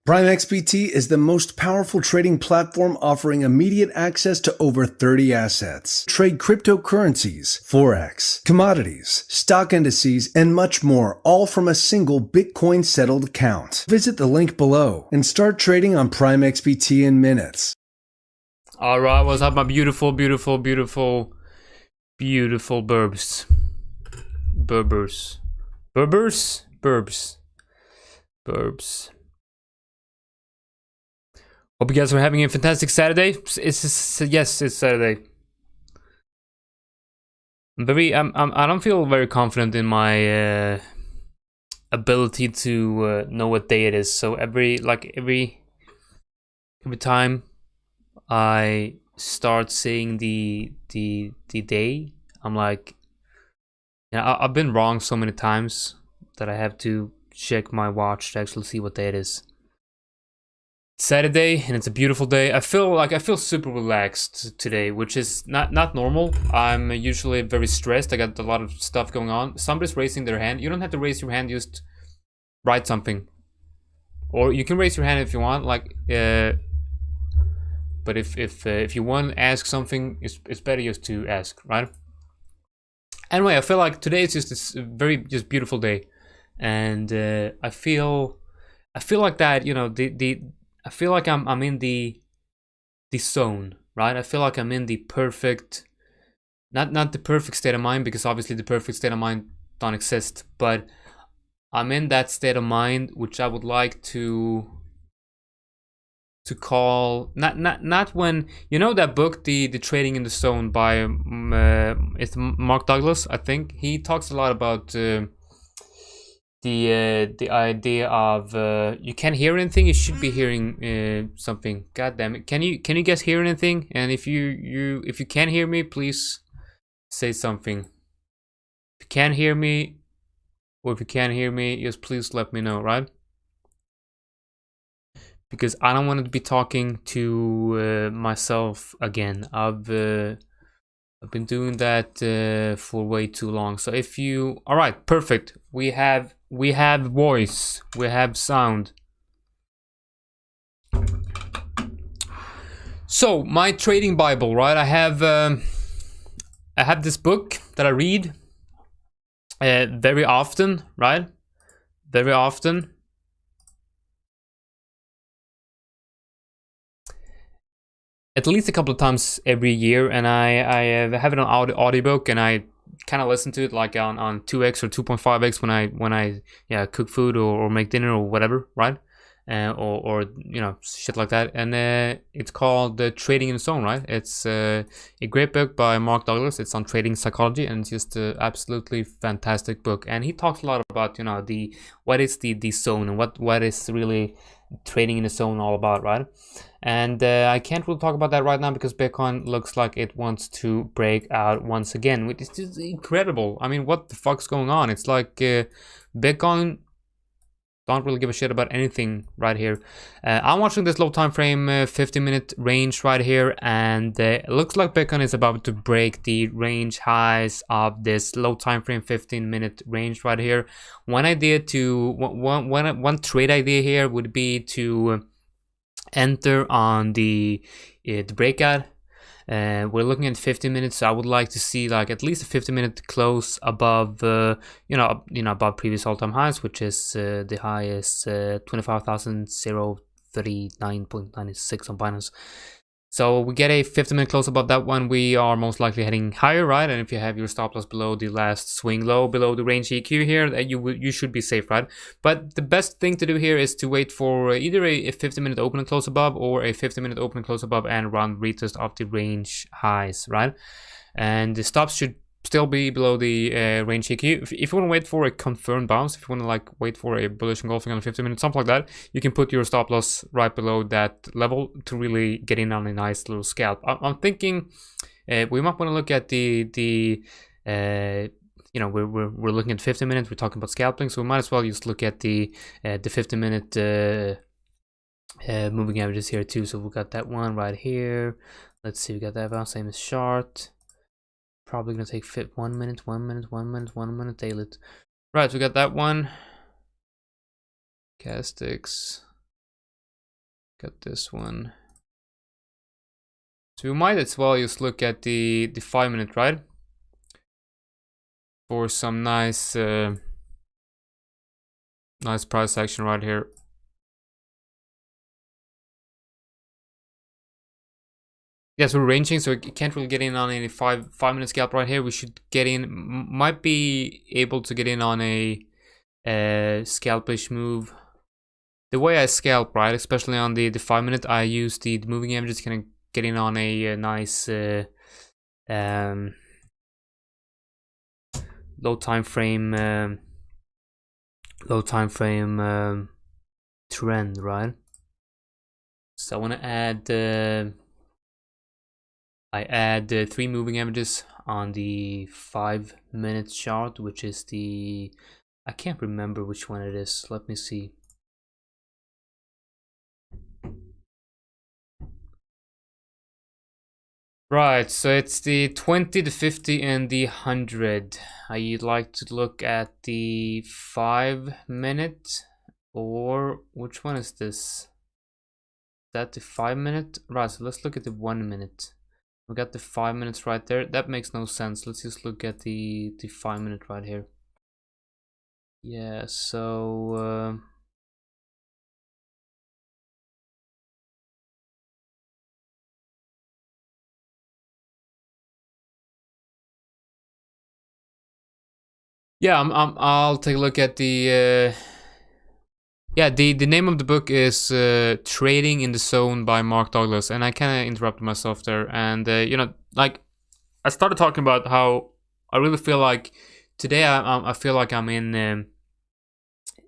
Prime XBT is the most powerful trading platform offering immediate access to over 30 assets. Trade cryptocurrencies, forex, commodities, stock indices, and much more, all from a single Bitcoin settled account. Visit the link below and start trading on Prime XBT in minutes. All right, what's up, my beautiful, beautiful, beautiful, beautiful burbs? Burbers. Burbers? Burbs. Burbs. Hope you guys are having a fantastic Saturday. Yes, it's Saturday. I don't feel very confident in my ability to know what day it is. So every time I start seeing the day, I'm like, yeah, I've been wrong so many times that I have to check my watch to actually see what day it is. Saturday, and it's a beautiful day. I feel super relaxed today, which is not normal. I'm usually very stressed. I got a lot of stuff going on. Somebody's raising their hand. You don't have to raise your hand, just write something, or you can raise your hand if you want. But if you want to ask something, it's better just to ask, right? Anyway, I feel like today is just this very beautiful day, and I feel like that, you know, I feel like I'm in the zone, right? I feel like I'm in the perfect, not the perfect state of mind, because obviously the perfect state of mind don't exist, but I'm in that state of mind which I would like to call not when, you know, that book, the Trading in the Zone by it's Mark Douglas, I think. He talks a lot about the idea of you can't hear anything, you should be hearing something. God damn it, can you guys hear anything? And if you can't hear me, please say something. If you can't hear me, or if you can't hear me, just please let me know, right? Because I don't want to be talking to myself again. I've been doing that for way too long. So if you, all right, perfect. We have voice, we have sound. So my trading Bible, right? I have this book that I read very often, right? Very often. At least a couple of times every year, and I have it on audiobook, and I kind of listen to it like on 2x or 2.5x when I cook food or make dinner or whatever, right? Or you know, shit like that. And it's called Trading in the Zone, right? It's a great book by Mark Douglas. It's on trading psychology, and it's just an absolutely fantastic book. And he talks a lot about, you know, what is the zone, and what is really trading in the zone all about, right? And I can't really talk about that right now because Bitcoin looks like it wants to break out once again, which is just incredible. I mean, what the fuck's going on? It's like Bitcoin don't really give a shit about anything right here. I'm watching this low time frame 50-minute range right here, and it looks like Bitcoin is about to break the range highs of this low time frame 15-minute range right here. One trade idea here would be to enter on the breakout. We're looking at 50 minutes, so I would like to see like at least a 50-minute close above above previous all-time highs, which is the high is 25,039.96 on Binance. So we get a 50-minute close above that one, we are most likely heading higher, right? And if you have your stop loss below the last swing low, below the range EQ here, you should be safe, right? But the best thing to do here is to wait for either a 50-minute open and close above, or a 50-minute open and close above and run retest of the range highs, right? And the stops should still be below the range EQ. If you want to wait for a confirmed bounce, if you want to like wait for a bullish engulfing on a 50-minute, something like that, you can put your stop loss right below that level to really get in on a nice little scalp. I'm thinking we might want to look at the we're looking at 50 minutes, we're talking about scalping, so we might as well just look at the 50-minute moving averages here too. So we got that one right here. Let's see, we got that bounce, same as chart. Probably gonna take 1 minute, 1 minute, 1 minute, 1 minute daily. Right, we got that one. Castics. Got this one. So we might as well just look at the 5 minute, right? For some nice nice price action right here. Yes, we're ranging, so we can't really get in on any five minute scalp right here. We should get in, might be able to get in on a scalpish move. The way I scalp, right, especially on the 5 minute, I use the moving averages, kind of get in on a nice low time frame trend, right? So I want to add I add 3 moving averages on the 5 minute chart, which is the, I can't remember which one it is. Let me see. Right, so it's the 20, the 50, and the 100. I'd like to look at the 5 minute, or which one is this? Is that the 5 minute? Right, so let's look at the 1 minute. We got the 5 minutes right there. That makes no sense. Let's just look at the 5 minute right here. Yeah, so yeah, I'll take a look at the yeah, the name of the book is Trading in the Zone by Mark Douglas, and I kind of interrupted myself there. And you know, like I started talking about how I really feel like today I feel like I'm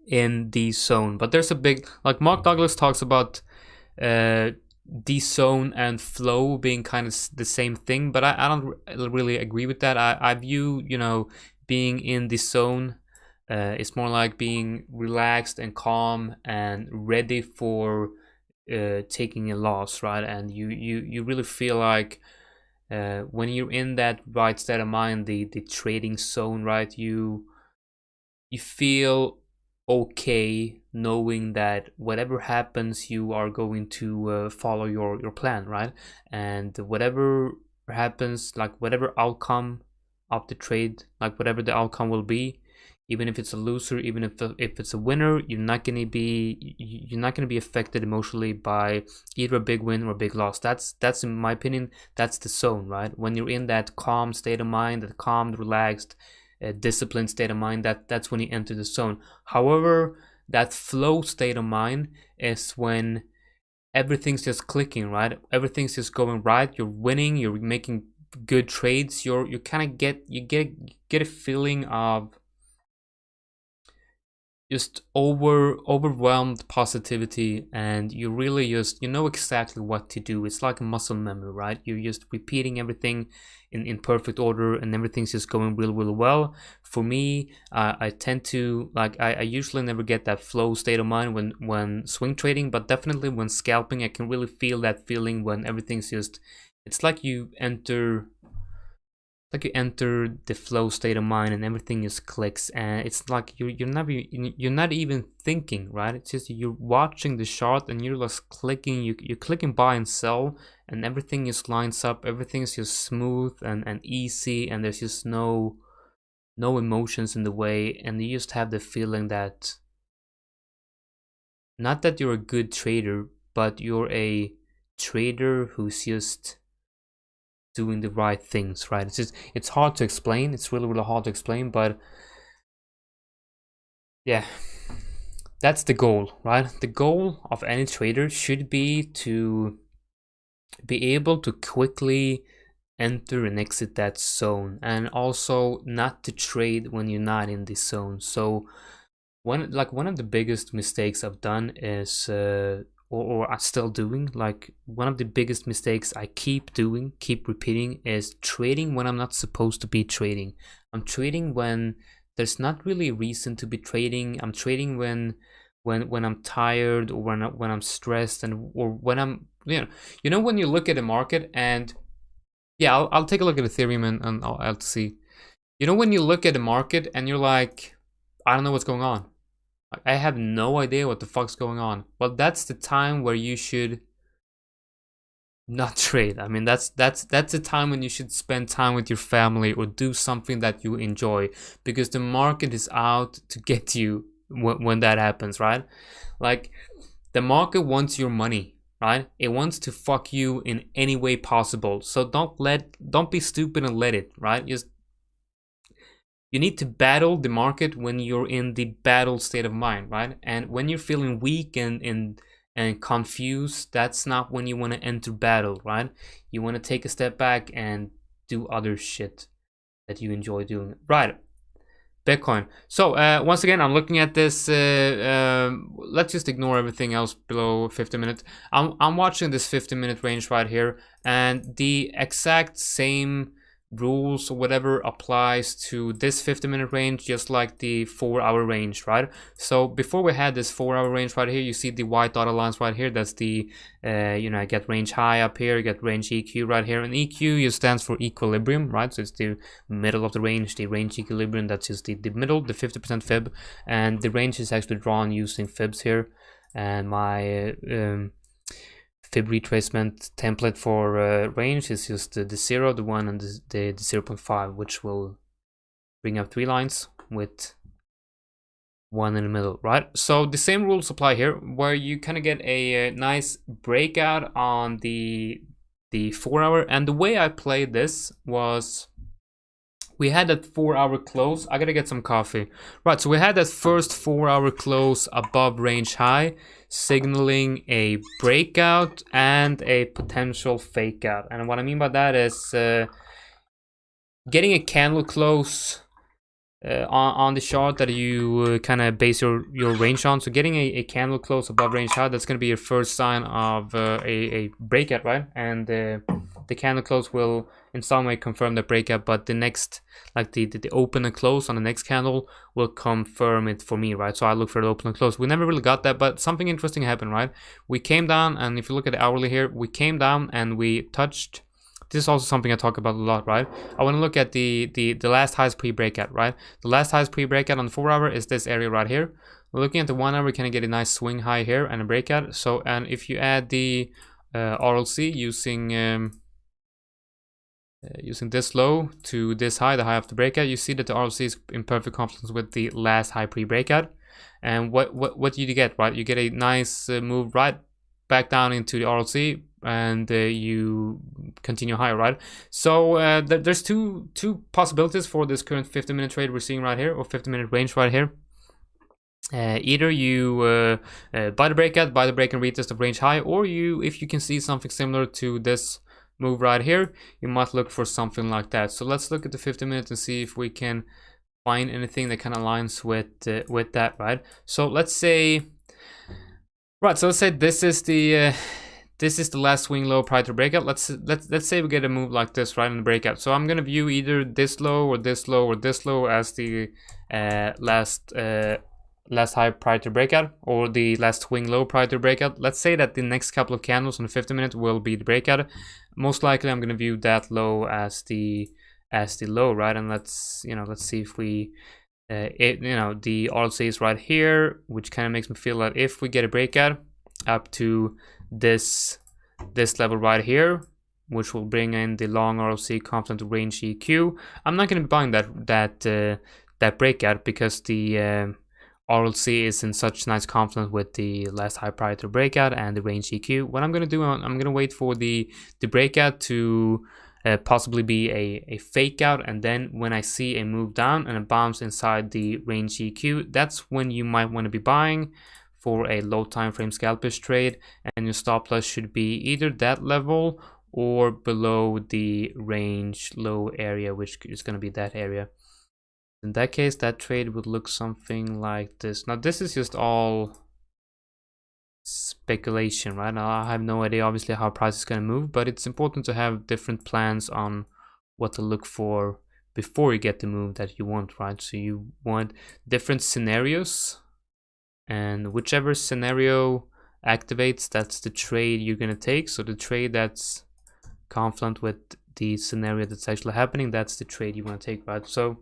in the zone, but there's a big, like Mark Douglas talks about the zone and flow being kind of the same thing, but I don't really agree with that. I view, you know, being in the zone, it's more like being relaxed and calm and ready for taking a loss, right? And you really feel like when you're in that right state of mind, the trading zone, right, you feel okay knowing that whatever happens, you are going to follow your plan, right? And whatever happens, like whatever outcome of the trade, like whatever the outcome will be, even if it's a loser, even if it's a winner, you're not gonna be affected emotionally by either a big win or a big loss. That's in my opinion, that's the zone, right? When you're in that calm state of mind, that calm, relaxed, disciplined state of mind, that's when you enter the zone. However, that flow state of mind is when everything's just clicking, right? Everything's just going right. You're winning. You're making good trades. You kind of get a feeling of just overwhelmed positivity, and you really just, you know exactly what to do. It's like a muscle memory, right? You're just repeating everything in perfect order, and everything's just going really well. For me, I tend to, like, I usually never get that flow state of mind when swing trading, but definitely when scalping, I can really feel that feeling when everything's just, it's like you enter the flow state of mind and everything just clicks, and it's like you're not even thinking, right? It's just you're watching the chart and you're just clicking, you're clicking buy and sell, and everything just lines up, everything's just smooth and easy, and there's just no emotions in the way, and you just have the feeling that not that you're a good trader, but you're a trader who's just doing the right things, right? It's hard to explain. It's really hard to explain, but yeah, that's the goal, right? The goal of any trader should be to be able to quickly enter and exit that zone, and also not to trade when you're not in this zone. So one of the biggest mistakes I've done is or I'm still doing, like one of the biggest mistakes I keep repeating is trading when I'm not supposed to be trading. I'm trading when there's not really a reason to be trading. I'm trading when I'm tired, or when I'm stressed, or when I'm, you know when you look at the market, and yeah, I'll take a look at Ethereum and I'll see. You know when you look at the market and you're like, I don't know what's going on. I have no idea what the fuck's going on. Well, that's the time where you should not trade. I mean, that's the time when you should spend time with your family or do something that you enjoy, because the market is out to get you when that happens, right? Like, the market wants your money, right? It wants to fuck you in any way possible. So don't be stupid and let it, right? You need to battle the market when you're in the battle state of mind, right? And when you're feeling weak and confused, that's not when you want to enter battle, right? You want to take a step back and do other shit that you enjoy doing. Right. Bitcoin. So once again, I'm looking at this. Let's just ignore everything else below 50 minutes. I'm watching this 50-minute range right here, and the exact same rules or whatever applies to this 50-minute range, just like the 4-hour range, right? So before we had this 4-hour range right here, you see the white dotted lines right here. That's the I get range high up here, you get range EQ right here, and EQ stands for equilibrium, right? So it's the middle of the range, the range equilibrium. That's just the middle, the 50% fib, and the range is actually drawn using fibs here. And my fib retracement template for range is just the 0, the 1, and the 0.5, which will bring up 3 lines with 1 in the middle, right? So the same rules apply here, where you kind of get a nice breakout on the 4-hour. And the way I played this was, we had that 4-hour close. I gotta get some coffee. Right, so we had that first 4-hour close above range high, signaling a breakout and a potential fake out. And what I mean by that is getting a candle close on the chart that you kind of base your range on. So getting a candle close above range high, that's going to be your first sign of a breakout, right? And the candle close will in some way confirm the breakout, but the next, like the open and close on the next candle will confirm it for me, right? So I look for the open and close. We never really got that, but something interesting happened, right? We came down, and if you look at the hourly here, we came down and we touched. This is also something I talk about a lot, right? I want to look at the last highest pre-breakout, right? The last highest pre-breakout on the 4-hour is this area right here. We're looking at the 1-hour, we kind of get a nice swing high here and a breakout. So, and if you add the RLC using this low to this high, the high of the breakout, you see that the RLC is in perfect confluence with the last high pre-breakout. And what do you get, right? You get a nice move right back down into the RLC, and you continue higher, right? So there's two possibilities for this current 50-minute trade we're seeing right here, or 50-minute range right here. Either you buy the breakout, buy the break and retest of range high, or if you can see something similar to this move right here, you might look for something like that. So let's look at the 50 minutes and see if we can find anything that kind of aligns with that, right? So let's say, right, so let's say this is the last swing low prior to breakout. Let's say we get a move like this right in the breakout. So I'm gonna view either this low or this low or this low as the last high prior to breakout, or the last swing low prior to breakout. Let's say that the next couple of candles on the 50 minute will be the breakout. Most likely I'm gonna view that low as the low, right? And let's see if we the RLC is right here, which kind of makes me feel that if we get a breakout up to this level right here, which will bring in the long RLC confident range EQ, I'm not going to be buying that breakout, because the RLC is in such nice confidence with the last high prior to breakout and the range EQ. What I'm going to do, I'm going to wait for the breakout to possibly be a fake out, and then when I see a move down and a bounce inside the range EQ, that's when you might want to be buying for a low time frame scalpish trade, and your stop loss should be either that level or below the range low area, which is going to be that area. In that case, that trade would look something like this. Now this is just all speculation, right? Now I have no idea obviously how price is going to move, but it's important to have different plans on what to look for before you get the move that you want, right? So you want different scenarios, and whichever scenario activates, that's the trade you're going to take. So the trade that's confluent with the scenario that's actually happening, that's the trade you want to take, right? So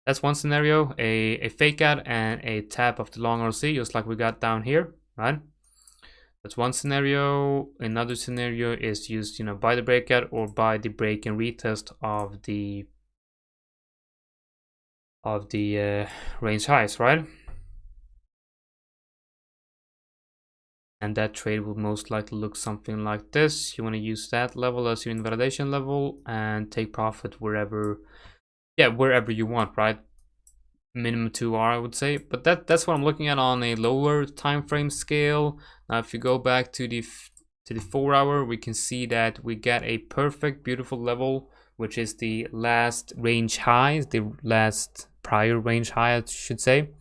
That's one scenario, a fake out and a tap of the long RC, just like we got down here, right? That's one scenario. Another scenario is used, you know, by the breakout or by the break and retest of the range highs, right? And that trade will most likely look something like this. You want to use that level as your invalidation level and take profit wherever, yeah, wherever you want, right? Minimum 2R, I would say, but that's what I'm looking at on a lower time frame scale. Now if you go back to the 4 hour, we can see that we get a perfect beautiful level, which is the last range high, the last prior range high, I should say,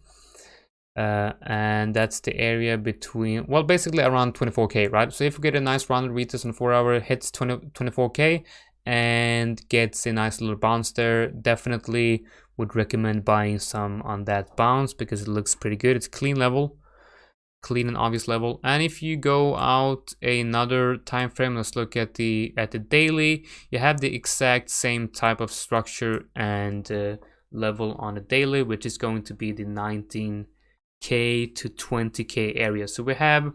and that's the area between, well, basically around 24k, right? So if we get a nice rounded retest on 4 hour, hits 24k and gets a nice little bounce there, definitely would recommend buying some on that bounce because it looks pretty good. It's clean level, clean and obvious level. And if you go out another time frame, let's look at the daily. You have the exact same type of structure and level on the daily, which is going to be the 19k to 20k area. So we have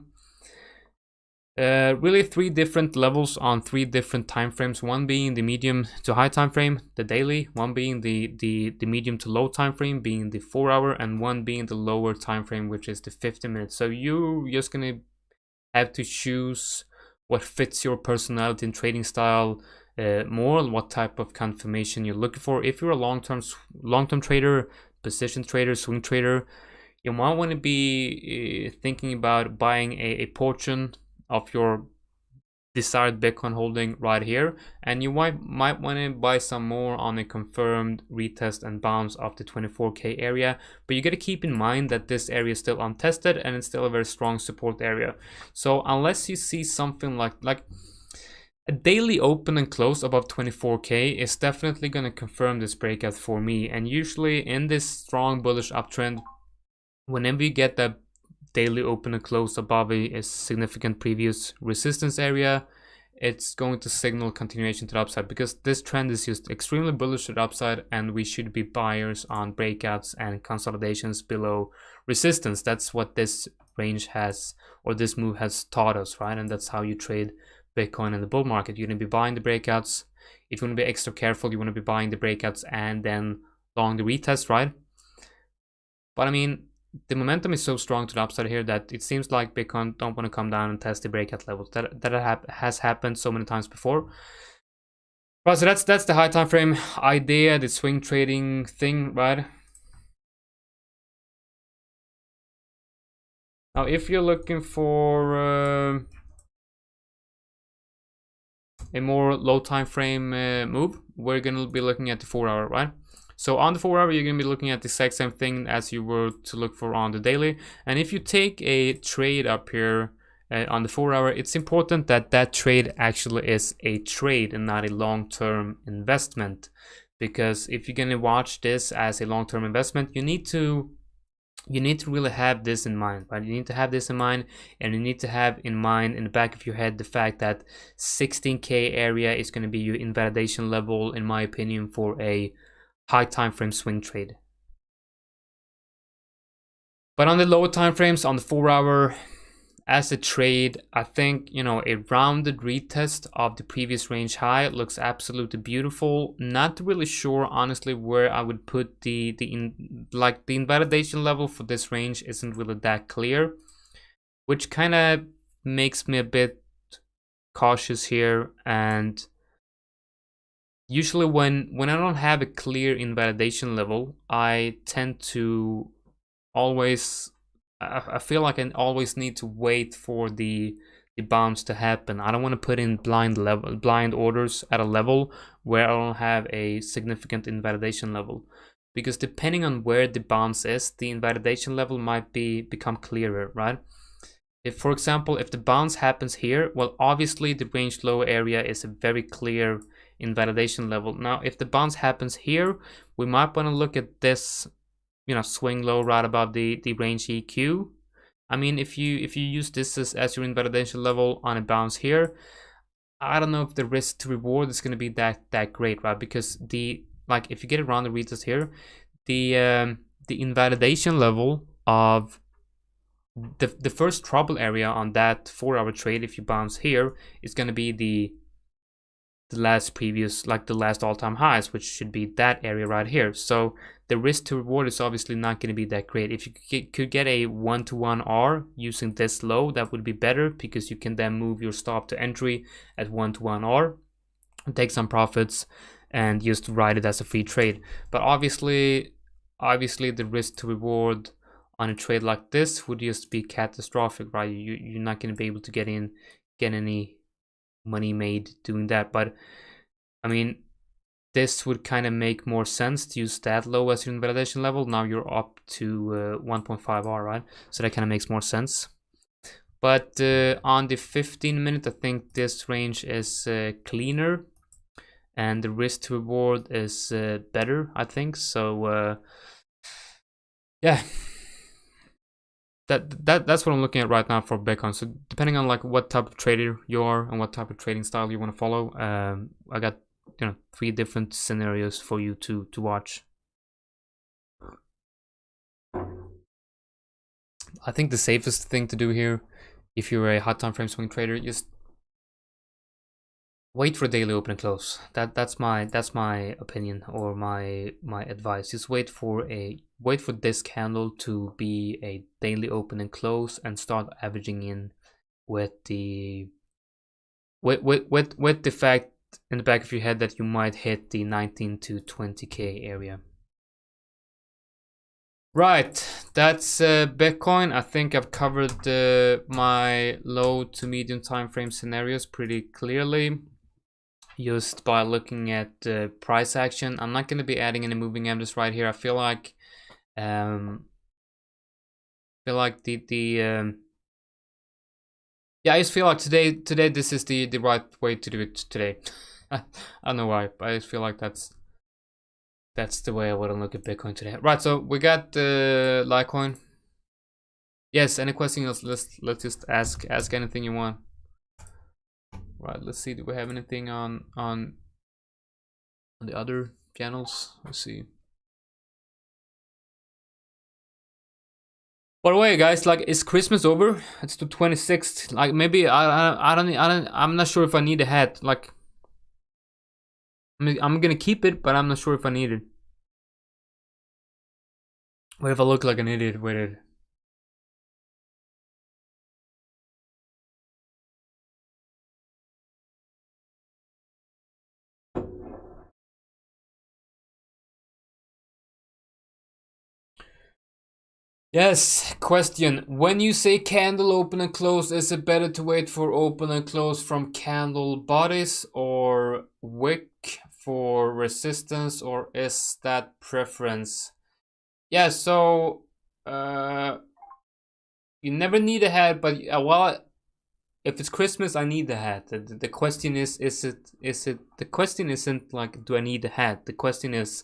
really 3 different levels on 3 different time frames, one being the medium to high time frame, the daily, one being the medium to low time frame being the 4 hour, and one being the lower time frame, which is the 50 minutes. So you're just gonna have to choose what fits your personality and trading style more, and what type of confirmation you're looking for. If you're a long-term trader, position trader, swing trader, you might want to be thinking about buying a portion of your desired Bitcoin holding right here, and you might want to buy some more on a confirmed retest and bounce of the 24k area. But you got to keep in mind that this area is still untested and it's still a very strong support area. So unless you see something like a daily open and close above 24k is definitely going to confirm this breakout for me. And usually in this strong bullish uptrend, whenever you get that daily open and close above a significant previous resistance area, it's going to signal continuation to the upside, because this trend is just extremely bullish to the upside, and we should be buyers on breakouts and consolidations below resistance. That's what this range has, or this move has taught us, right? And that's how you trade Bitcoin in the bull market. You're going to be buying the breakouts. If you want to be extra careful, you want to be buying the breakouts and then long the retest, right? But I mean, the momentum is so strong to the upside here that it seems like Bitcoin don't want to come down and test the breakout levels. That has happened so many times before. Right, so that's the high time frame idea, the swing trading thing, right? Now, if you're looking for a more low time frame move, we're gonna be looking at the 4 hour, right? So on the 4 hour, you're going to be looking at the exact same thing as you were to look for on the daily. And if you take a trade up here on the 4 hour, it's important that that trade actually is a trade and not a long-term investment. Because if you're going to watch this as a long-term investment, you need to really have this in mind, right? You need to have this in mind, and you need to have in mind in the back of your head the fact that 16k area is going to be your invalidation level, in my opinion, for a high time frame swing trade. But on the lower time frames, on the 4 hour, as a trade, I think, you know, a rounded retest of the previous range high looks absolutely beautiful. Not really sure, honestly, where I would put the invalidation level for this range isn't really that clear, which kind of makes me a bit cautious here. And usually when I don't have a clear invalidation level, I tend to always, I feel like I always need to wait for the bounce to happen. I don't want to put in blind orders at a level where I don't have a significant invalidation level, because depending on where the bounce is, the invalidation level might become clearer, right? If, for example, if the bounce happens here, well, obviously the range low area is a very clear invalidation level. Now, if the bounce happens here, we might want to look at this, you know, swing low right above the range EQ. I mean, if you use this as your invalidation level on a bounce here, I don't know if the risk to reward is going to be that great, right? Because if you get around the retest here, the invalidation level of the first trouble area on that 4-hour trade, if you bounce here, is going to be the last previous, like the last all-time highs, which should be that area right here. So the risk to reward is obviously not going to be that great. If you could get a 1-to-1 R using this low, that would be better, because you can then move your stop to entry at 1-to-1 R, take some profits, and just ride it as a free trade. But obviously the risk to reward on a trade like this would just be catastrophic, right? You're not going to be able to get any money made doing that. But I mean, this would kind of make more sense to use that low as your invalidation level. Now you're up to 1.5 R, right? So that kind of makes more sense. But on the 15-minute, I think this range is cleaner, and the risk to reward is better, I think. So yeah, that's what I'm looking at right now for Bitcoin. So depending on like what type of trader you are and what type of trading style you want to follow, I got 3 different scenarios for you to watch. I think the safest thing to do here, if you're a hot time frame swing trader, just wait for daily open and close. That's my opinion, or my advice. Just wait for this candle to be a daily open and close, and start averaging in with the fact in the back of your head that you might hit the 19 to 20k area. Right, that's Bitcoin. I think I've covered my low to medium time frame scenarios pretty clearly, just by looking at price action. I'm not going to be adding any moving averages right here. I feel like yeah, I just feel like today this is the right way to do it today. I don't know why, but I just feel like that's the way I want to look at Bitcoin today. Right, so we got Litecoin. Yes, any questions? Let's just ask anything you want. Right, let's see. Do we have anything on the other channels? Let's see. By the way, guys, like, is Christmas over? It's the 26th. Like, maybe I'm not sure if I need a hat. Like, I mean, I'm gonna keep it, but I'm not sure if I need it. What if I look like an idiot with it? Yes, question. When you say candle open and close, is it better to wait for open and close from candle bodies or wick for resistance, or is that preference? Yeah, so you never need a hat, but well, if it's Christmas, I need the hat. The question is it the question isn't like, do I need a hat? The question is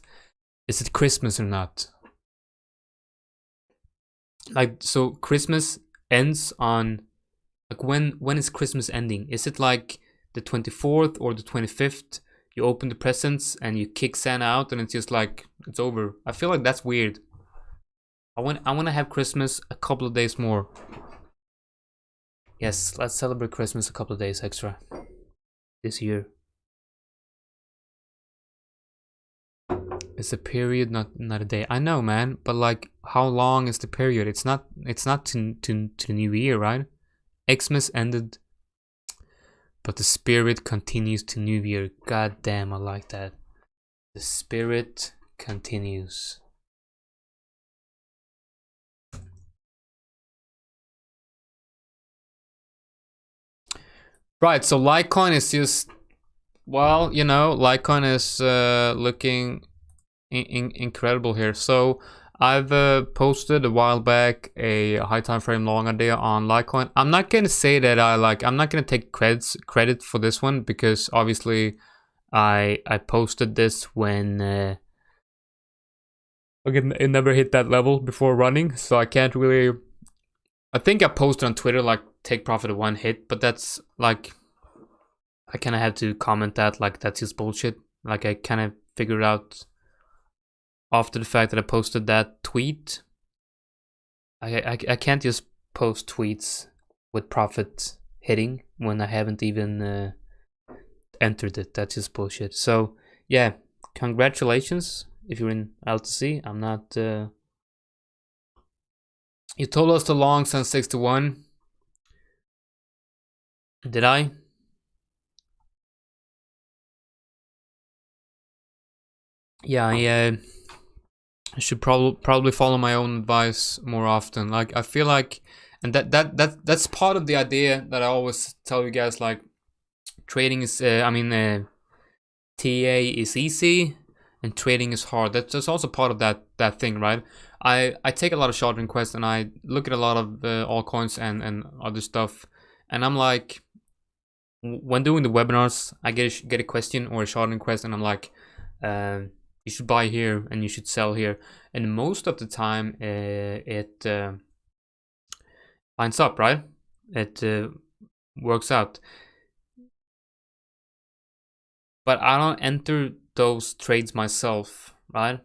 it Christmas or not? Like, so Christmas ends on, like, when is Christmas ending? Is it like the 24th or the 25th? You open the presents and you kick Santa out, and it's just like, it's over. I feel like that's weird. I want to have Christmas a couple of days more. Yes, let's celebrate Christmas a couple of days extra this year. It's a period, not a day. I know, man, but like, how long is the period? It's not to New Year, right? Xmas ended, but the spirit continues to New Year. God damn, I like that. The spirit continues. Right, so Litecoin is just, well, you know, Litecoin is looking incredible here. So I've posted a while back a high time frame long idea on Litecoin. I'm not gonna say that I'm not gonna take credit for this one, because obviously I posted this when again, it never hit that level before running, so I can't really. I think I posted on Twitter like, take profit at one hit, but that's like, I kind of had to comment that like, that's just bullshit. Like, I kind of figured out after the fact that I posted that tweet. I can't just post tweets with profit hitting when I haven't even entered it. That's just bullshit. So yeah, congratulations if you're in LTC. I'm not. You told us the long since 6 to 1. Did I? Yeah, I should probably follow my own advice more often. Like I feel like, and that's part of the idea that I always tell you guys. Like trading is, TA is easy, and trading is hard. That's also part of that thing, right? I take a lot of short requests and I look at a lot of altcoins and other stuff, and I'm like, when doing the webinars, I get a question or a short request, and I'm like, you should buy here and you should sell here, and most of the time it lines up, right? It works out, but I don't enter those trades myself, right?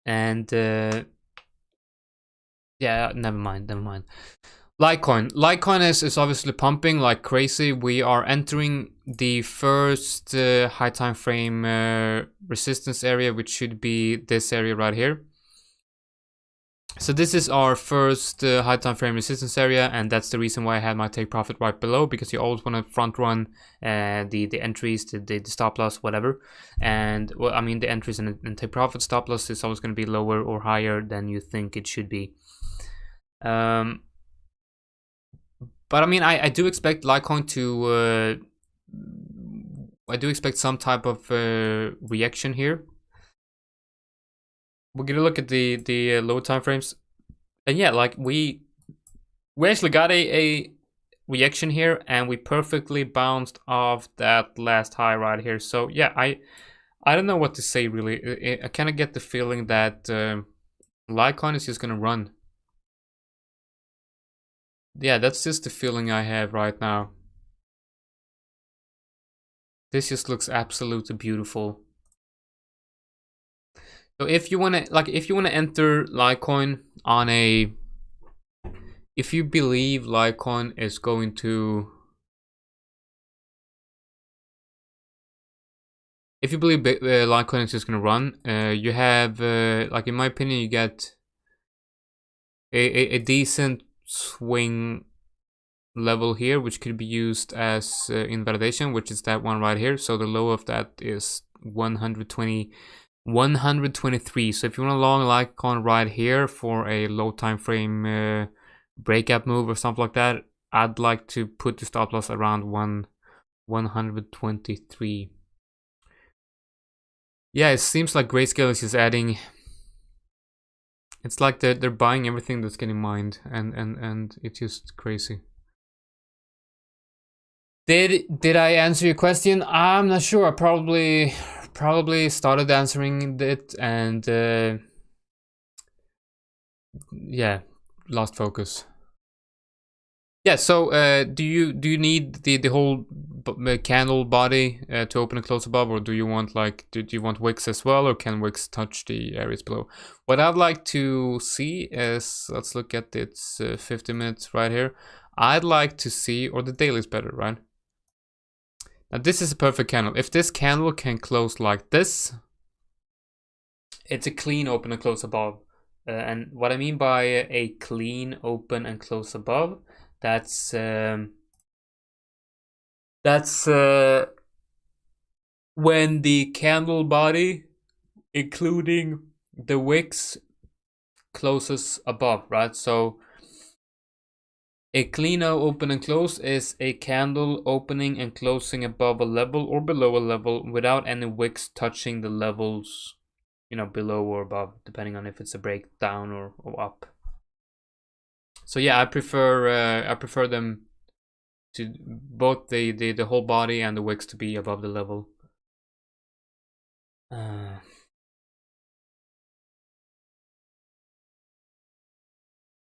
And yeah, never mind. Litecoin is obviously pumping like crazy. We are entering the first high time frame resistance area, which should be this area right here. So this is our first high time frame resistance area, and that's the reason why I had my take profit right below, because you always want to front run the entries, the stop loss, whatever. And well, I mean, the entries and take profit stop loss is always going to be lower or higher than you think it should be. But I mean, I do expect Litecoin to, I do expect some type of reaction here. We're gonna look at the low time frames, and yeah, like we actually got a reaction here, and we perfectly bounced off that last high right here. So yeah, I don't know what to say really. I kind of get the feeling that Litecoin is just gonna run. Yeah, that's just the feeling I have right now. This just looks absolutely beautiful. So if you wanna enter Litecoin on a, if you believe Litecoin is going to, if you believe Litecoin is just gonna run, you have like in my opinion, you get a decent swing level here, which could be used as invalidation, which is that one right here. So the low of that is 123. So if you want a long Litecoin right here for a low time frame breakout move or something like that, I'd like to put the stop loss around 123. Yeah, it seems like Grayscale is just adding, it's like they're buying everything that's getting mined, and it's just crazy. Did I answer your question? I'm not sure. I probably started answering it, and yeah, lost focus. Yeah, so do you need the whole candle body to open and close above, or do you want like, do you want wicks as well, or can wicks touch the areas below? What I'd like to see is, let's look at its 50 minutes right here. I'd like to see, or the daily is better, right? Now this is a perfect candle. If this candle can close like this, it's a clean open and close above. And what I mean by a clean open and close above, that's when the candle body, including the wicks, closes above, right? So a clean open and close is a candle opening and closing above a level or below a level without any wicks touching the levels, you know, below or above, depending on if it's a breakdown or up. So yeah, I prefer them to both the whole body and the wicks to be above the level.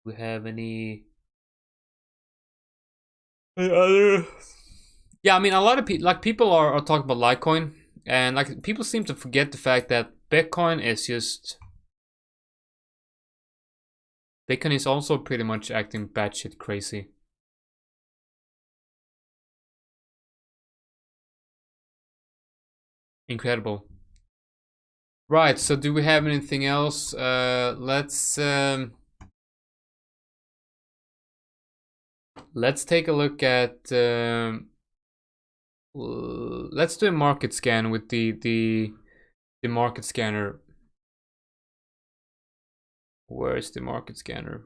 We have any other? Yeah, I mean, a lot of people are talking about Litecoin, and like people seem to forget the fact that Bitcoin is just... Bitcoin is also pretty much acting batshit crazy. Incredible. Right, so do we have anything else? Let's take a look at... let's do a market scan with the market scanner. Where is the market scanner?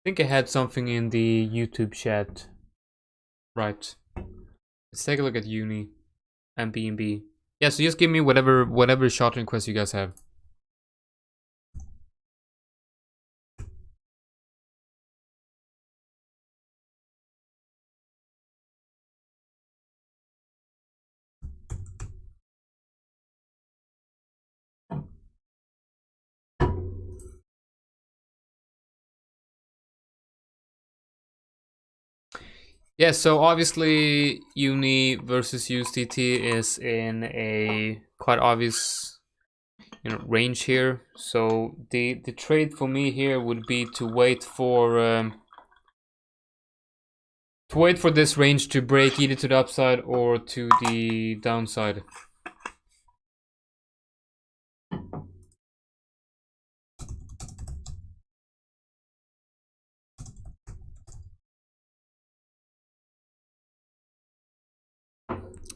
I think I had something in the YouTube chat. Right. Let's take a look at Uni and BNB. Yeah, so just give me whatever short request you guys have. Yeah, so obviously Uni versus USDT is in a quite obvious range here. So the trade for me here would be to wait for this range to break either to the upside or to the downside.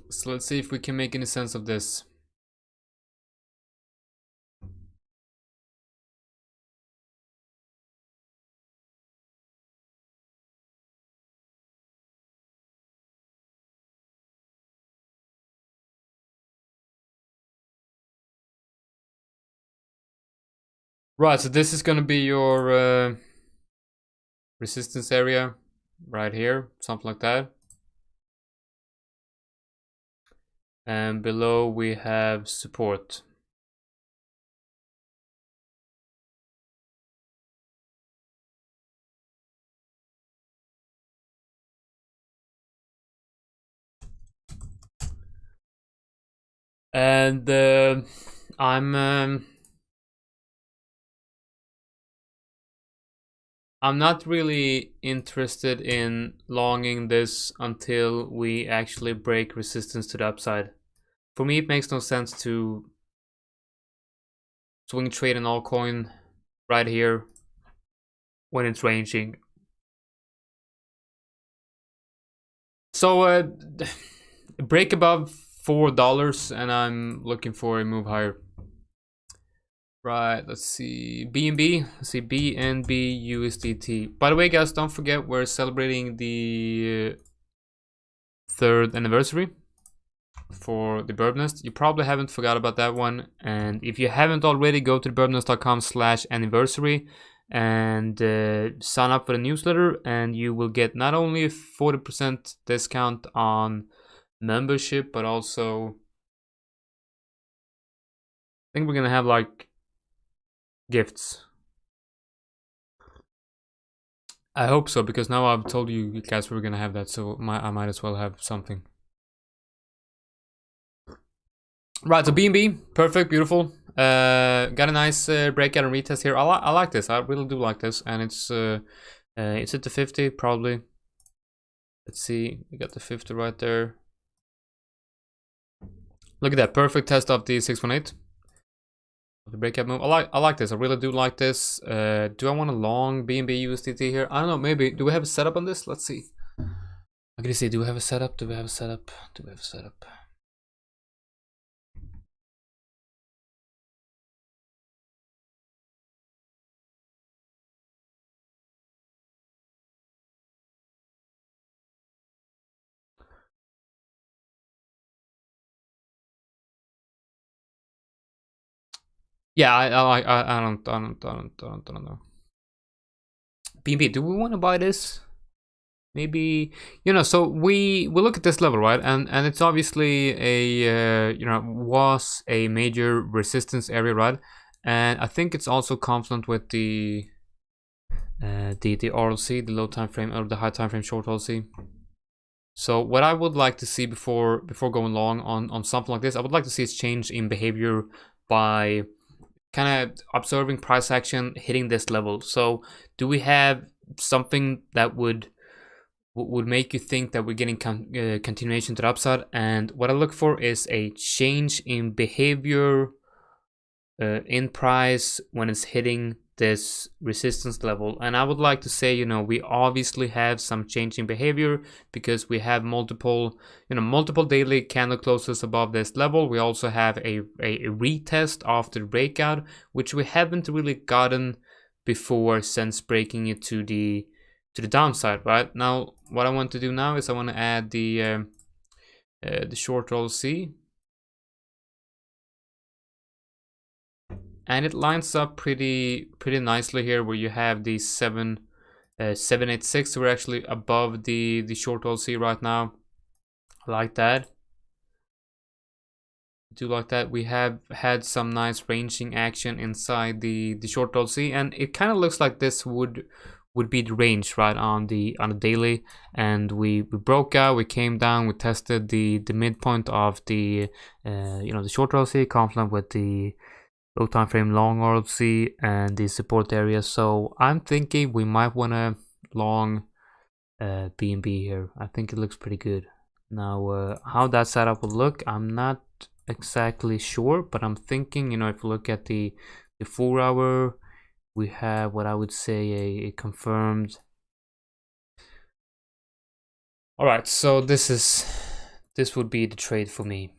So let's see if we can make any sense of this. Right, so this is gonna be your resistance area right here, something like that. And below we have support. And I'm not really interested in longing this until we actually break resistance to the upside. For me, it makes no sense to swing trade an altcoin right here when it's ranging. So break above $4 and I'm looking for a move higher. Right, let's see. BNB, let's see, BNB USDT. By the way, guys, don't forget we're celebrating the 3rd anniversary for the Birb Nest. You probably haven't forgot about that one. And if you haven't already, go to birbnest.com/anniversary and sign up for the newsletter, and you will get not only a 40% discount on membership, but also I think we're gonna have like gifts. I hope so, because now I've told you guys we're gonna have that, so I might as well have something. Right, so BNB, perfect, beautiful. Got a nice breakout and retest here. I like this. I really do like this, and it's at the 50 probably. Let's see, we got the 50 right there. Look at that, perfect test of the 618. The breakout move. I like this. I really do like this. Do I want a long BNB USDT here? I don't know. Maybe. Do we have a setup on this? Let's see. I'm gonna see. Do we have a setup? Do we have a setup? Do we have a setup? Yeah, I don't know. BNB, do we want to buy this? Maybe, so we look at this level, right? And it's obviously a was a major resistance area, right? And I think it's also confluent with the RLC, the low time frame or the high time frame short RLC. So what I would like to see before going long on something like this, I would like to see a change in behavior by kind of observing price action hitting this level. So do we have something that would make you think that we're getting continuation to the upside? And what I look for is a change in behavior in price when it's hitting this resistance level. And I would like to say, you know, we obviously have some change in behavior because we have multiple daily candle closes above this level. We also have a retest after the breakout, which we haven't really gotten before since breaking it to the downside. Right now, what I want to do now is I want to add the short roll C. And it lines up pretty nicely here, where you have the 786. We're actually above the short LC right now. I like that. I do like that. We have had some nice ranging action inside the short LC, and it kind of looks like this would be the range, right, on the daily. And we broke out, we came down, we tested the midpoint of the the short LC, confluent with the low time frame long RLC and the support area. So I'm thinking we might want to long BNB here. I think it looks pretty good. Now how that setup will look, I'm not exactly sure, but I'm thinking, you know, if you look at the 4 hour, we have what I would say a confirmed. All right, so this would be the trade for me.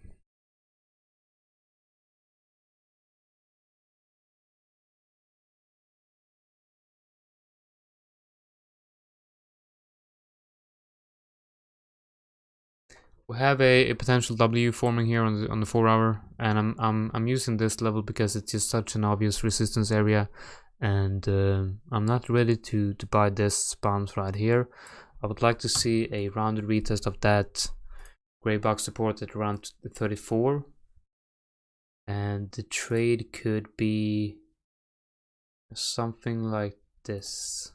We have a potential W forming here on the 4 hour, and I'm using this level because it's just such an obvious resistance area, and I'm not ready to buy this bounce right here. I would like to see a rounded retest of that gray box support at around 34, and the trade could be something like this.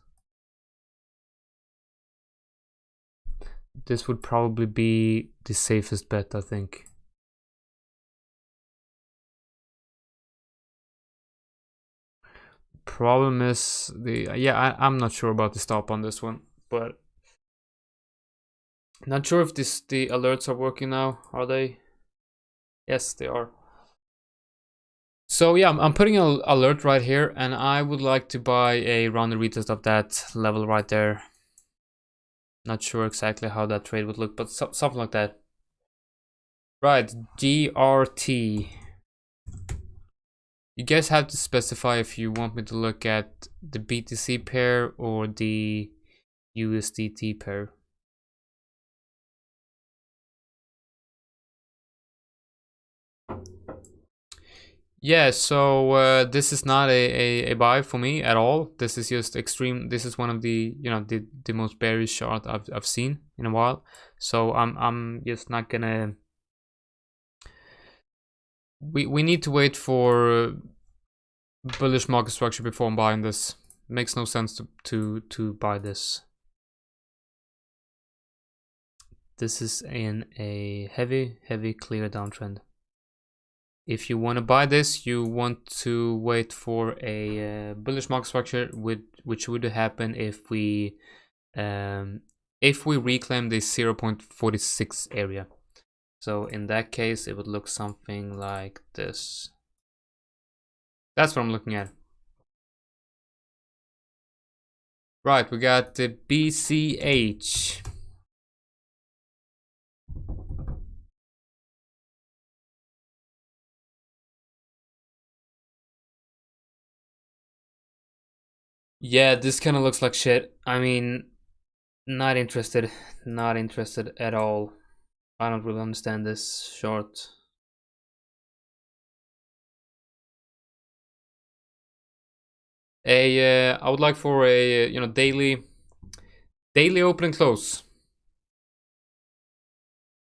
This would probably be the safest bet, I think. Problem is I'm not sure about the stop on this one, but not sure if the alerts are working now. Are they? Yes, they are. So yeah, I'm putting an alert right here, and I would like to buy a rounded retest of that level right there. Not sure exactly how that trade would look, but something like that. Right, GRT. You guys have to specify if you want me to look at the BTC pair or the USDT pair. Yeah, so this is not a buy for me at all. This is just extreme. This is one of the, you know, the most bearish chart I've seen in a while. So I'm just not gonna. We need to wait for bullish market structure before I'm buying this. It makes no sense to buy this. This is in a heavy clear downtrend. If you want to buy this, you want to wait for a bullish market structure, which would happen if we reclaim the 0.46 area. So in that case, it would look something like this. That's what I'm looking at. Right, we got the BCH. Yeah, this kind of looks like shit. I mean, not interested at all. I don't really understand this short. I would like for a daily open and close,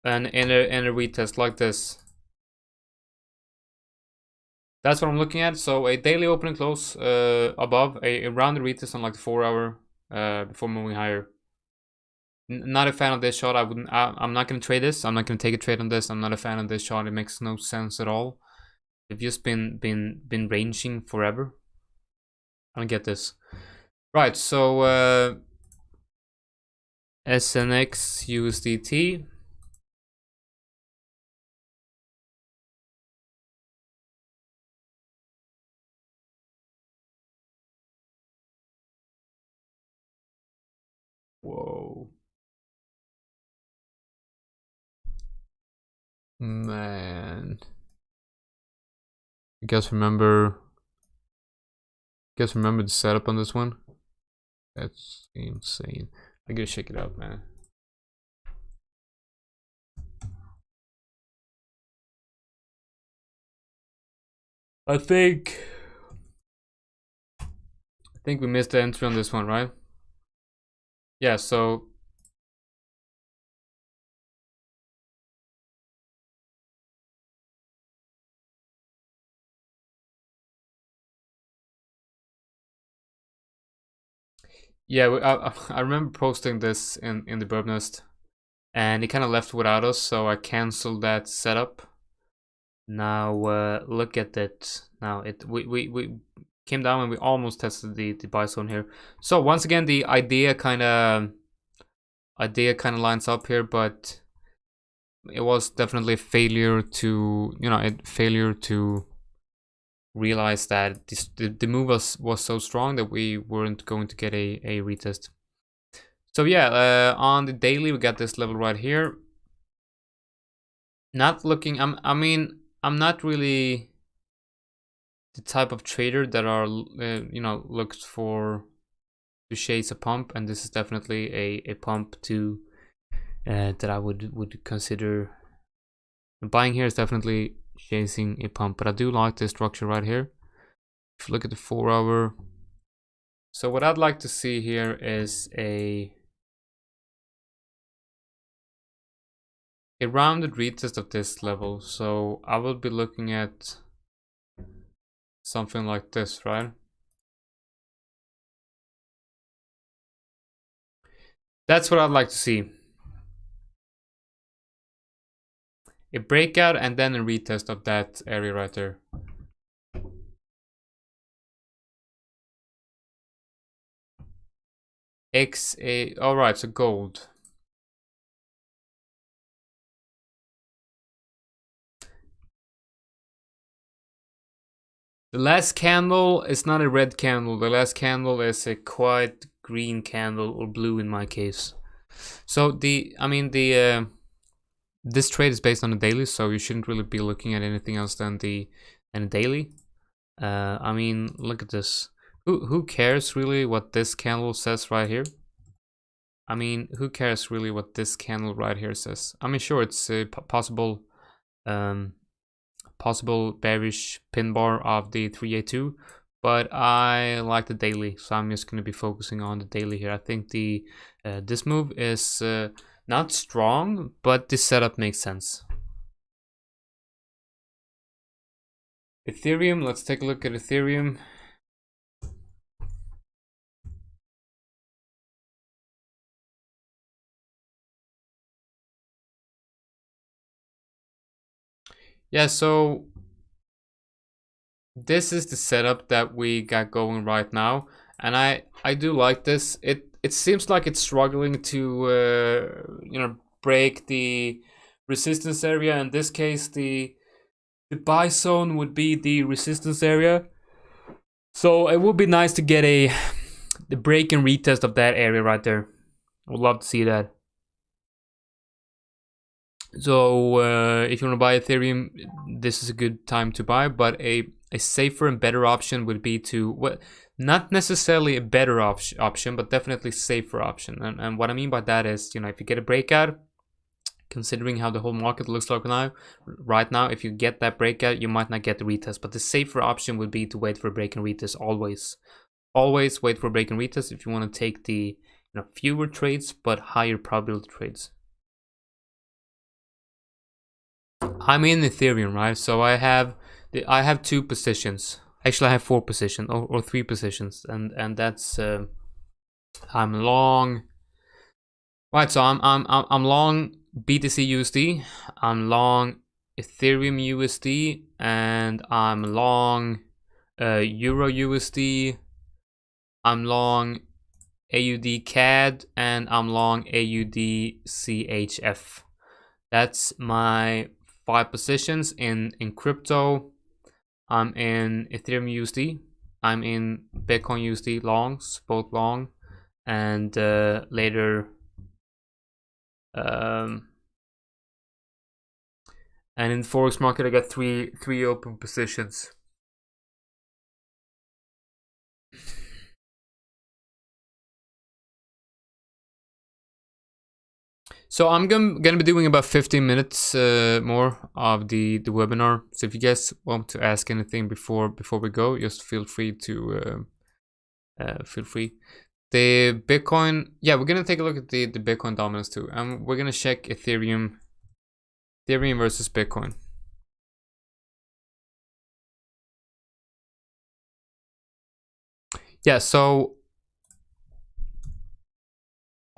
and a retest like this. That's what I'm looking at. So a daily open and close above a rounded retest on like the 4 hour before moving higher. Not a fan of this shot. I'm not gonna trade this. I'm not gonna take a trade on this. I'm not a fan of this shot. It makes no sense at all. They've just been ranging forever. I don't get this. Right. So SNX USDT. Whoa. Man. You guys remember the setup on this one? That's insane. I gotta check it out, man. I think we missed the entry on this one, right? Yeah, so yeah, I remember posting this in the Birb Nest, and it kind of left without us, so I canceled that setup. Now look at it. Now we came down and we almost tested the buy zone here. So once again, the idea kind of lines up here, but it was definitely a failure to realize that the move was so strong that we weren't going to get a retest. So yeah, on the daily we got this level right here. Not looking. I'm not really the type of trader that are looks for to chase a pump, and this is definitely a pump to that I would consider buying. Here is definitely chasing a pump, but I do like this structure right here. If you look at the 4 hour, so what I'd like to see here is a rounded retest of this level. So I will be looking at something like this, right? That's what I'd like to see. A breakout and then a retest of that area right there. XA, all right, so gold. The last candle is not a red candle. The last candle is a quite green candle, or blue in my case. So this trade is based on a daily, so you shouldn't really be looking at anything else than a daily. Look at this. Who cares really what this candle says right here? Who cares really what this candle right here says? Sure, it's a possible bearish pin bar of the 382, but I like the daily, so I'm just going to be focusing on the daily here. I think the this move is not strong, but the setup makes sense. Ethereum, let's take a look at Ethereum. Yeah, so this is the setup that we got going right now, and I do like this. It seems like it's struggling to break the resistance area. In this case, the buy zone would be the resistance area. So it would be nice to get the break and retest of that area right there. I would love to see that. So if you want to buy Ethereum, this is a good time to buy, but a safer and better option would be to, not necessarily a better option, but definitely safer option. And what I mean by that is, if you get a breakout, considering how the whole market looks like right now, if you get that breakout, you might not get the retest. But the safer option would be to wait for a break and retest always. Always wait for a break and retest if you want to take the fewer trades but higher probability trades. I'm in Ethereum, right? So I have 2 positions. Actually, I have 4 positions or 3 positions, and that's I'm long Right, so I'm long BTC USD, I'm long Ethereum USD, and I'm long Euro USD, I'm long AUD CAD, and I'm long AUD CHF. That's my 5 positions in crypto. I'm in Ethereum USD, I'm in Bitcoin USD longs, both long, and later and in the forex market I got three open positions. So I'm gonna be doing about 15 minutes more of the webinar. So if you guys want to ask anything before we go, just feel free to feel free. The Bitcoin, yeah, we're gonna take a look at the Bitcoin dominance too, and we're gonna check Ethereum versus Bitcoin. Yeah, so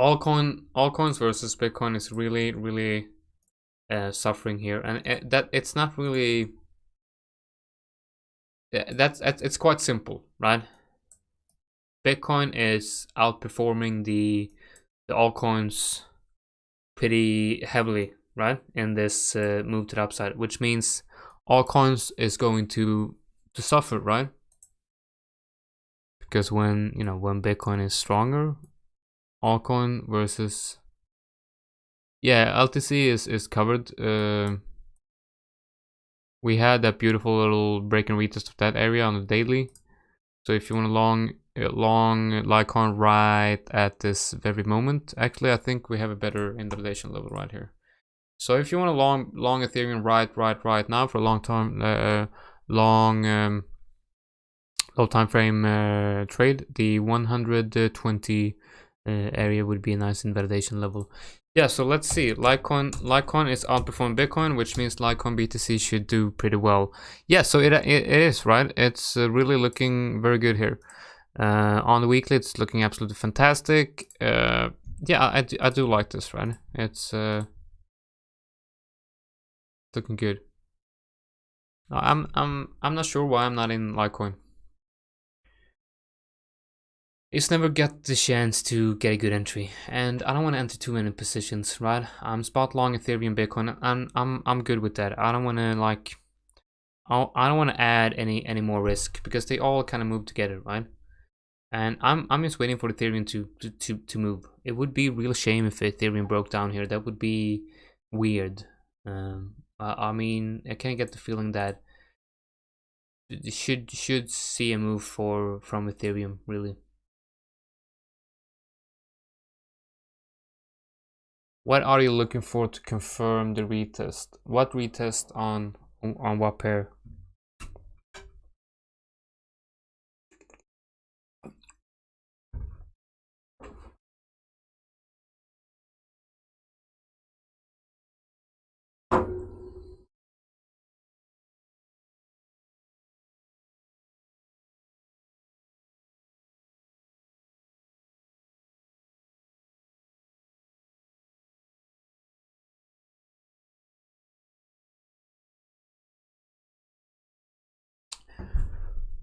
altcoins versus Bitcoin is really suffering here, and that it's not really. It's quite simple, right? Bitcoin is outperforming the altcoins pretty heavily, right? In this move to the upside, which means altcoins is going to suffer, right? Because when Bitcoin is stronger, altcoin versus LTC is covered. We had that beautiful little break and retest of that area on the daily. So if you want a long Litecoin right at this very moment, actually I think we have a better invalidation level right here. So if you want a long Ethereum right now for a long time, low time frame trade, the 120 area would be a nice invalidation level. Yeah, so let's see. Litecoin is outperforming Bitcoin, which means Litecoin BTC should do pretty well. Yeah, so it is, right? It's really looking very good here. On the weekly, it's looking absolutely fantastic. Yeah, I do like this, right? It's looking good. I'm not sure why I'm not in Litecoin. It's never got the chance to get a good entry, and I don't want to enter too many positions, right? I'm spot long Ethereum, Bitcoin, and I'm good with that. I don't want to I don't want to add any more risk because they all kind of move together, right? And I'm just waiting for Ethereum to move. It would be a real shame if Ethereum broke down here. That would be weird. I mean, I can't get the feeling that should see a move from Ethereum really. What are you looking for to confirm the retest? What retest on what pair?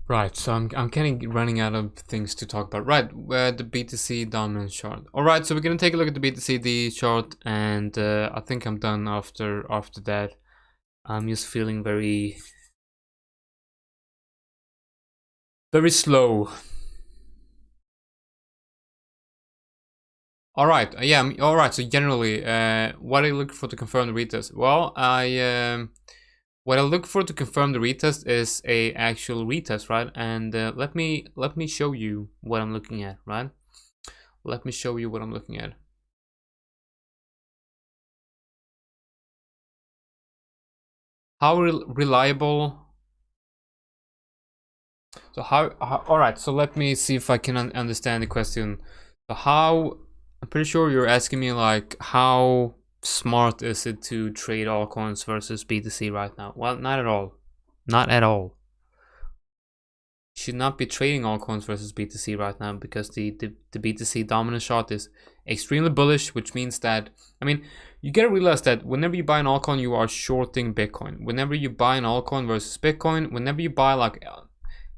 Right, so I'm kind of running out of things to talk about. Right, the BTC dominance chart. All right, so we're gonna take a look at the BTCD chart, and I think I'm done after that. I'm just feeling very slow. All right, yeah, all right. So generally, what are you looking for to confirm the retest? Well, what I look for to confirm the retest is a actual retest, right? And let me show you what I'm looking at, right? Let me show you what I'm looking at. How reliable? So how? All right. So let me see if I can understand the question. So how? I'm pretty sure you're asking me like how smart is it to trade altcoins versus BTC right now? Well, not at all. Not at all. should not be trading altcoins versus BTC right now, because the BTC dominance chart is extremely bullish, which means that, I mean, you gotta realize that whenever you buy an altcoin, you are shorting Bitcoin. Whenever you buy an altcoin versus Bitcoin, whenever you buy, like,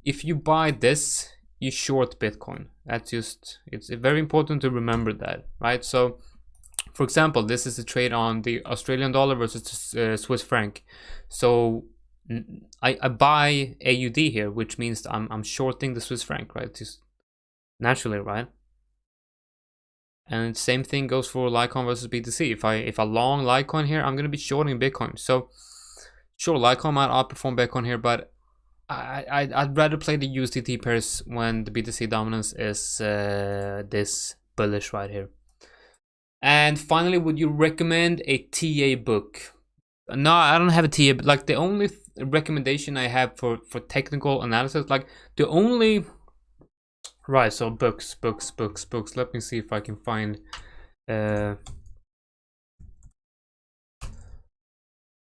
if you buy this, you short Bitcoin. That's just, it's very important to remember that, right? So, for example, this is a trade on the Australian dollar versus Swiss franc. So I buy AUD here, which means I'm shorting the Swiss franc, right? Just naturally, right? And same thing goes for Litecoin versus BTC. If I long Litecoin here, I'm gonna be shorting Bitcoin. So sure, Litecoin might outperform Bitcoin here, but I'd rather play the USDT pairs when the BTC dominance is this bullish right here. And finally, would you recommend a TA book? No, I don't have a TA, but like the only recommendation I have for technical analysis, like the only, right, so books. Let me see if I can find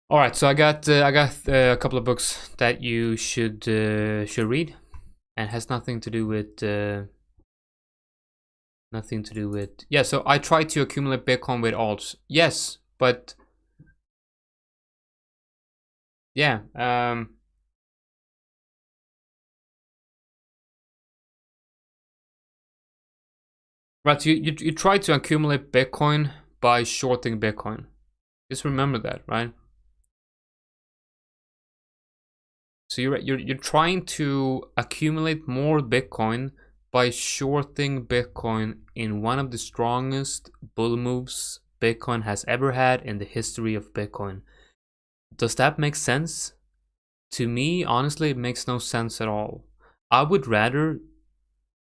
all right, so I got a couple of books that you should read, and has nothing to do with yeah. So I try to accumulate Bitcoin with alts. Yes, but yeah, right. You try to accumulate Bitcoin by shorting Bitcoin. Just remember that, right? So you're trying to accumulate more Bitcoin by shorting Bitcoin in one of the strongest bull moves Bitcoin has ever had in the history of Bitcoin. Does that make sense? To me, honestly, it makes no sense at all. I would rather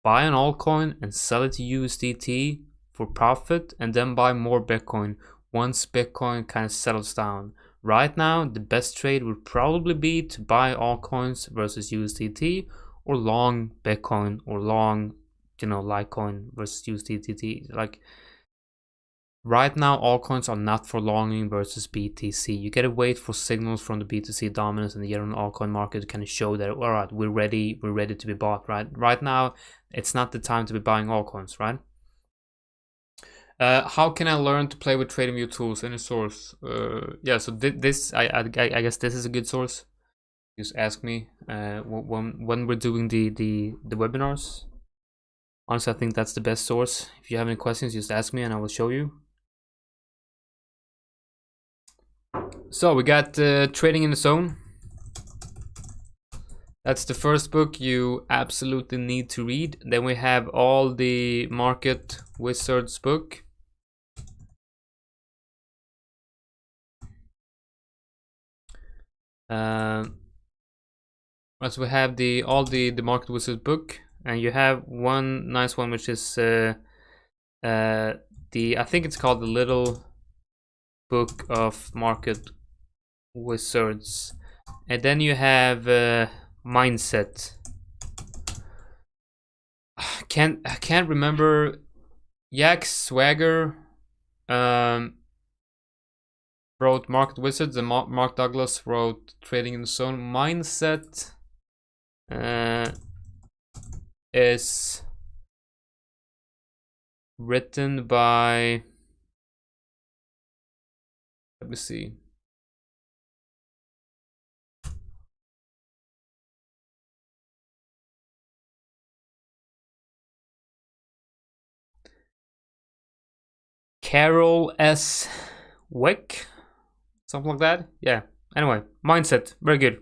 buy an altcoin and sell it to USDT for profit, and then buy more Bitcoin once Bitcoin kind of settles down. Right now, the best trade would probably be to buy altcoins versus USDT, or long Bitcoin, or long, Litecoin versus USDT. Like, right now, altcoins are not for longing versus BTC. You gotta wait for signals from the BTC dominance and the year-on altcoin market to kind of show that, all right, we're ready to be bought, right? Right now, it's not the time to be buying altcoins, right? How can I learn to play with TradingView tools? Any source? Yeah, so this, I guess this is a good source. Just ask me when we're doing the webinars. Honestly, I think that's the best source. If you have any questions, just ask me and I will show you. So we got Trading in the Zone. That's the first book you absolutely need to read. Then we have all the Market Wizards book. So we have all the Market Wizards book, and you have one nice one which is I think it's called the Little Book of Market Wizards, and then you have Mindset. I can't remember. Yak Swagger wrote Market Wizards, and Mark Douglas wrote Trading in the Zone. Mindset is written by, let me see. Carol S. Wick, something like that. Yeah. Anyway, Mindset, very good.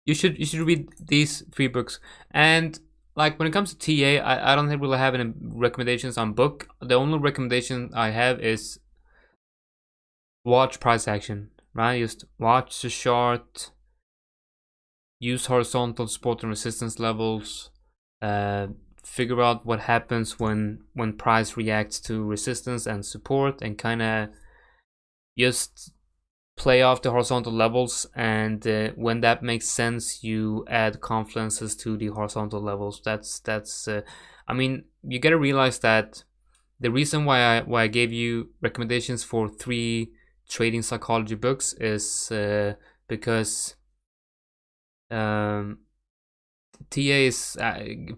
You should read these 3 books. And like when it comes to TA, I don't really have any recommendations on book. The only recommendation I have is watch price action, right? Just watch the chart, use horizontal support and resistance levels, figure out what happens when price reacts to resistance and support, and kind of just play off the horizontal levels, and when that makes sense, you add confluences to the horizontal levels. That's I mean, you gotta realize that the reason why I gave you recommendations for 3 trading psychology books is because TA is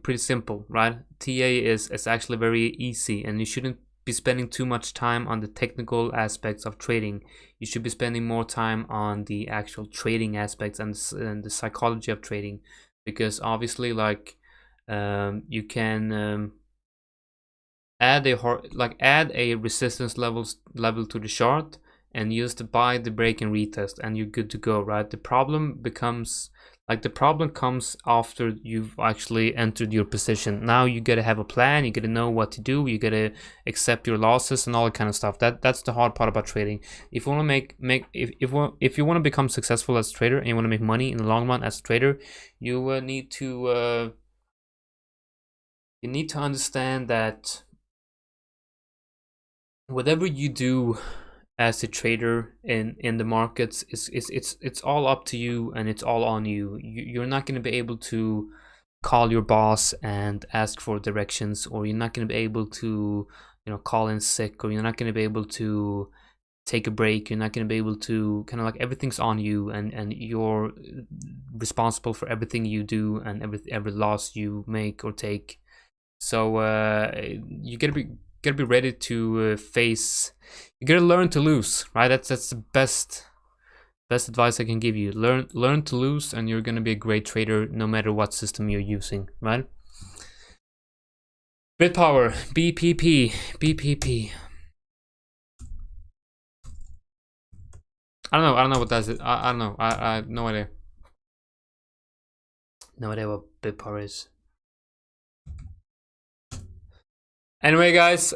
pretty simple, right? TA is actually very easy, and you shouldn't be spending too much time on the technical aspects of trading. You should be spending more time on the actual trading aspects and the psychology of trading, because obviously, like, you can add a resistance level to the chart and use the buy, the break, and retest, and you're good to go, right? The problem comes after you've actually entered your position. Now you gotta have a plan, you gotta know what to do, you gotta accept your losses and all that kind of stuff. That's the hard part about trading. If you want to if you want to become successful as a trader and you want to make money in the long run as a trader, you need to understand that whatever you do as a trader in the markets, it's all up to you, and it's all on you. You're not going to be able to call your boss and ask for directions, or you're not going to be able to, you know, call in sick, or you're not going to be able to take a break. You're not going to be able to, kind of like, everything's on you, and you're responsible for everything you do and every loss you make or take. So you gotta be ready to face. You gotta learn to lose, right? That's the best advice I can give you. Learn to lose, and you're gonna be a great trader no matter what system you're using, right? BitPower, BPP. I don't know what that is. I don't know. I have no idea. No idea what BitPower is. Anyway, guys,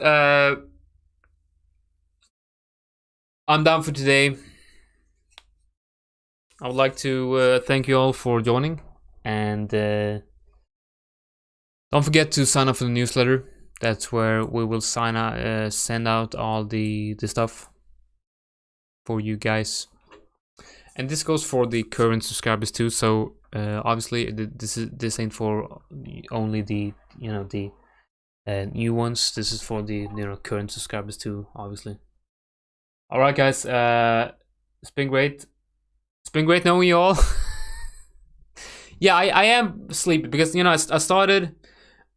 I'm done for today. I would like to thank you all for joining, and don't forget to sign up for the newsletter. That's where we will send out all the stuff for you guys, and this goes for the current subscribers too. So obviously this ain't for only the new ones. This is for the current subscribers too, obviously. All right, guys, it's been great. It's been great knowing you all. Yeah, I am sleepy because I started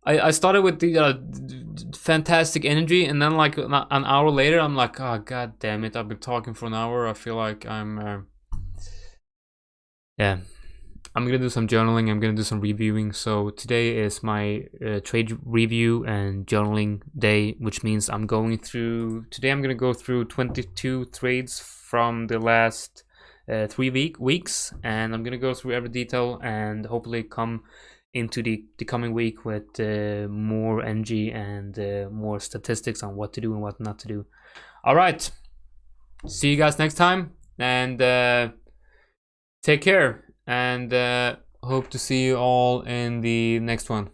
with the fantastic energy, and then like an hour later I'm like, oh god damn it, I've been talking for an hour. I feel like I'm yeah, I'm gonna do some journaling, I'm gonna do some reviewing. So today is my trade review and journaling day, which means I'm gonna go through 22 trades from the last 3 weeks, and I'm gonna go through every detail and hopefully come into the coming week with more energy and more statistics on what to do and what not to do. All right, see you guys next time, and take care, and hope to see you all in the next one.